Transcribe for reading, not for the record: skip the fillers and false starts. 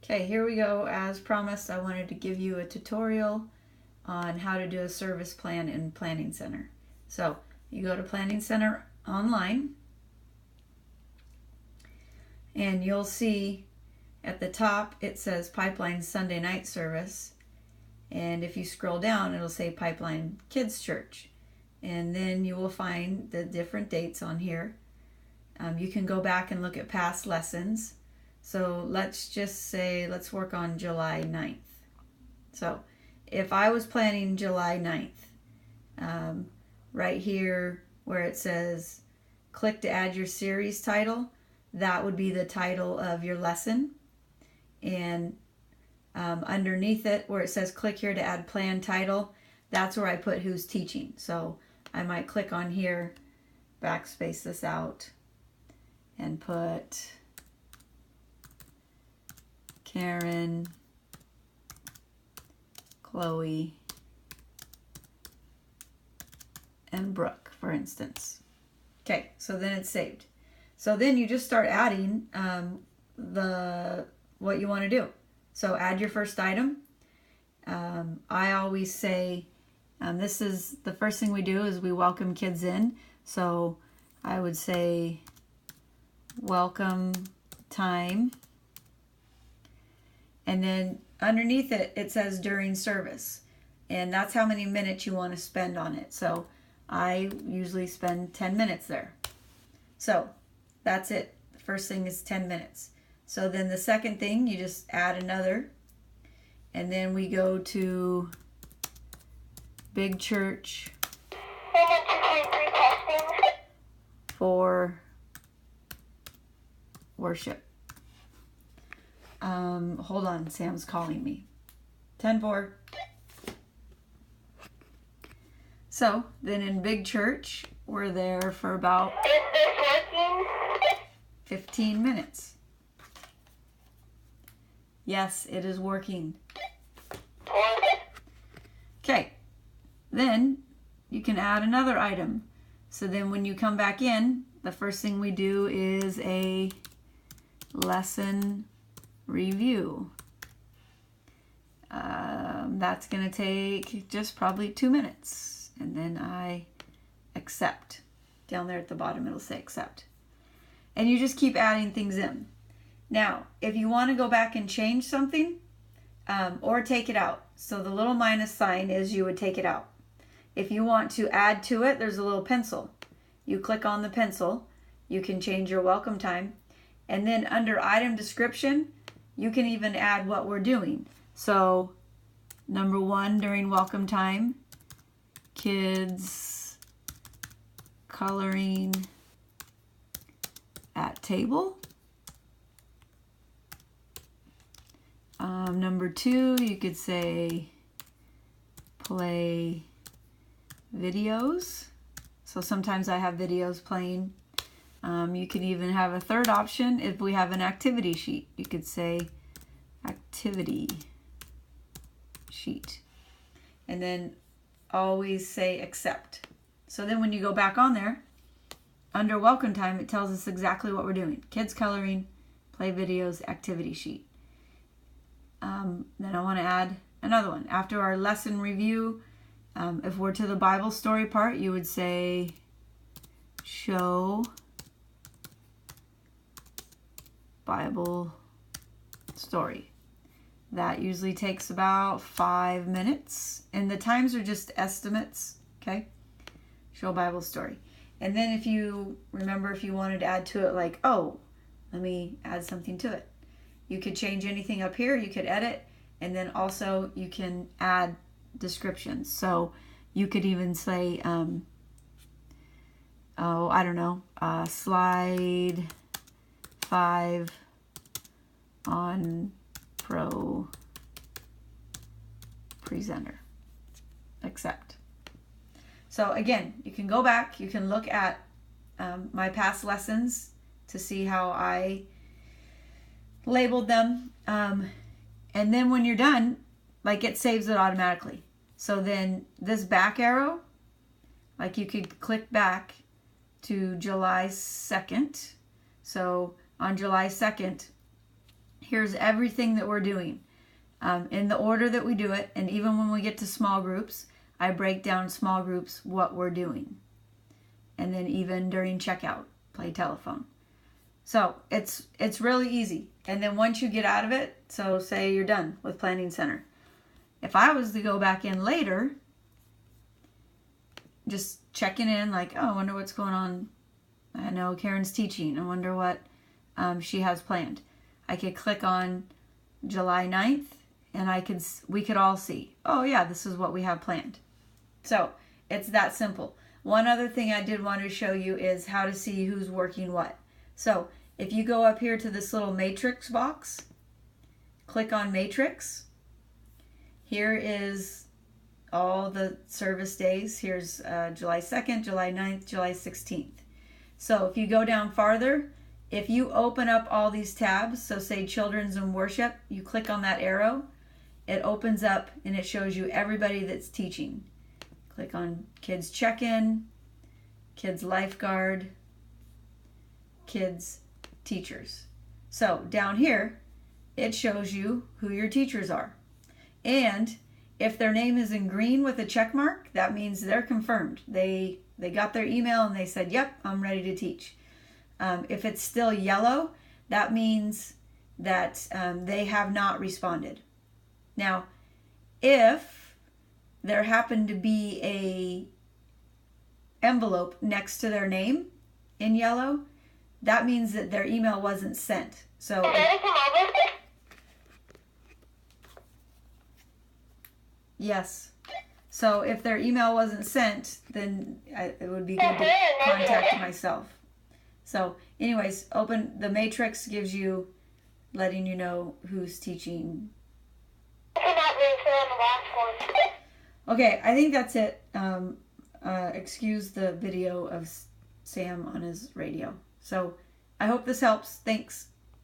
Okay, here we go. As promised, I wanted to give you a tutorial on how to do a service plan in Planning Center. So you go to Planning Center online and you'll see at the top it says Pipeline Sunday Night Service, and if you scroll down it'll say Pipeline Kids Church, and then you will find the different dates on here. You can go back and look at past lessons. So let's just say, let's work on July 9th. So if I was planning July 9th, right here where it says click to add your series title, that would be the title of your lesson. And underneath it where it says click here to add plan title, that's where I put who's teaching. So I might click on here, backspace this out, and put Karen, Chloe, and Brooke, for instance. Okay, so then it's saved. So then you just start adding what you want to do. So add your first item. I always say, this is the first thing we do is we welcome kids in. So I would say welcome time. And then underneath it, it says during service. And that's how many minutes you want to spend on it. So I usually spend 10 minutes there. So that's it. The first thing is 10 minutes. So then the second thing, you just add another. And then we go to Big Church for worship. Hold on, Sam's calling me. 10-4. So then in Big Church, we're there for about 15 minutes. Yes, it is working. Okay, then you can add another item. So then when you come back in, the first thing we do is a lesson review. That's going to take just probably 2 minutes. And then I accept. Down there at the bottom it'll say accept. And you just keep adding things in. Now, if you want to go back and change something or take it out. So the little minus sign is you would take it out. If you want to add to it, there's a little pencil. You click on the pencil. You can change your welcome time. And then under item description, you can even add what we're doing. So number 1 during welcome time, kids coloring at table. Number 2, you could say play videos. So sometimes I have videos playing. You can even have a third option if we have an activity sheet. You could say activity sheet. And then always say accept. So then when you go back on there, under welcome time, it tells us exactly what we're doing. Kids coloring, play videos, activity sheet. Then I want to add another one. After our lesson review, if we're to the Bible story part, you would say show Bible story. That usually takes about 5 minutes. And the times are just estimates, okay? Show Bible story. And then if you remember, if you wanted to add to it, like, oh, let me add something to it. You could change anything up here. You could edit. And then also you can add descriptions. So you could even say, I don't know, slide 5 on Pro Presenter. Accept. So again, you can go back, you can look at my past lessons to see how I labeled them. And then when you're done, like it saves it automatically. So then this back arrow, like you could click back to July 2nd. So on July 2nd, Here's everything that we're doing in the order that we do it. And even when we get to small groups, I break down small groups what we're doing. And then even during checkout, play telephone. So it's really easy. And then once you get out of it, so say you're done with Planning Center. If I was to go back in later, just checking in like, oh, I wonder what's going on. I know Karen's teaching. I wonder what she has planned. I could click on July 9th and we could all see, oh yeah, this is what we have planned. So it's that simple. One other thing I did want to show you is how to see who's working what. So if you go up here to this little matrix box, click on matrix. Here is all the service days. Here's July 2nd, July 9th, July 16th. So if you go down farther, if you open up all these tabs, so say Children's and Worship, you click on that arrow, it opens up and it shows you everybody that's teaching. Click on Kids Check-In, Kids Lifeguard, Kids Teachers. So down here, it shows you who your teachers are. And if their name is in green with a check mark, that means they're confirmed. They got their email and they said, yep, I'm ready to teach. If it's still yellow, that means that they have not responded. Now, if there happened to be a envelope next to their name in yellow, that means that their email wasn't sent. So yes. So if their email wasn't sent, then it would be good to contact myself. So anyways, open the matrix, gives you, letting you know who's teaching. Okay, I think that's it. Excuse the video of Sam on his radio. So I hope this helps. Thanks.